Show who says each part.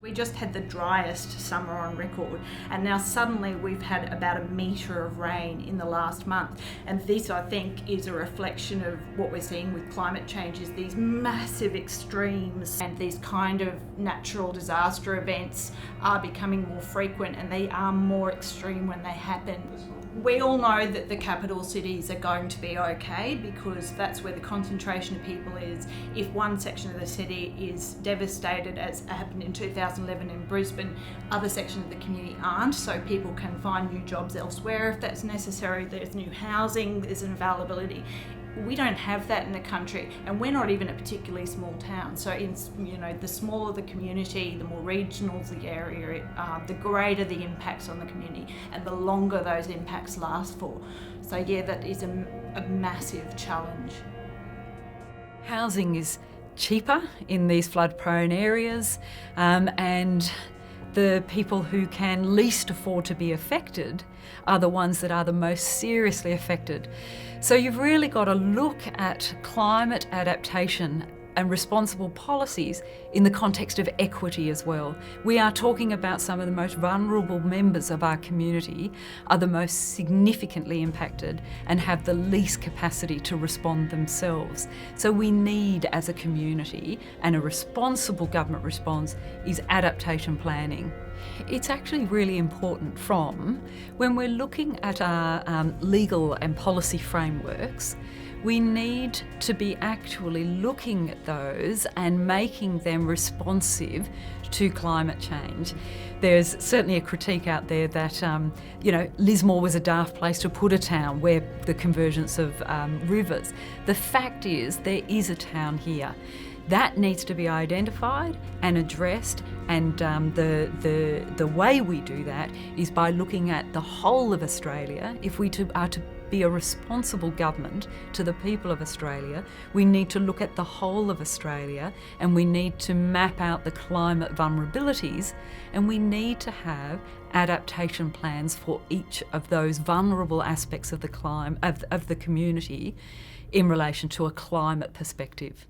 Speaker 1: We just had the driest summer on record, and now suddenly we've had about a metre of rain in the last month. And this, I think, is a reflection of what we're seeing with climate change, is these massive extremes, and these kind of natural disaster events are becoming more frequent, and they are more extreme when they happen. We all know that the capital cities are going to be okay because that's where the concentration of people is. If one section of the city is devastated, as happened in 2011 in Brisbane, other sections of the community aren't, so people can find new jobs elsewhere if that's necessary. There's new housing, there's an availability. We don't have that in the country, and we're not even a particularly small town. So, the smaller the community, the more regional the area, the greater the impacts on the community, and the longer those impacts last for. So, yeah, that is a massive challenge.
Speaker 2: Housing is cheaper in these flood-prone areas, and the people who can least afford to be affected are the ones that are the most seriously affected. So you've really got to look at climate adaptation and responsible policies in the context of equity as well. We are talking about some of the most vulnerable members of our community are the most significantly impacted and have the least capacity to respond themselves. So we need, as a community, and a responsible government response is adaptation planning. It's actually really important when we're looking at our legal and policy frameworks, we need to be actually looking at those and making them responsive to climate change. There's certainly a critique out there that, Lismore was a daft place to put a town where the convergence of rivers. The fact is, there is a town here. That needs to be identified and addressed, and the way we do that is by looking at the whole of Australia. If we are to be a responsible government to the people of Australia, we need to look at the whole of Australia, and we need to map out the climate vulnerabilities, and we need to have adaptation plans for each of those vulnerable aspects of the community in relation to a climate perspective.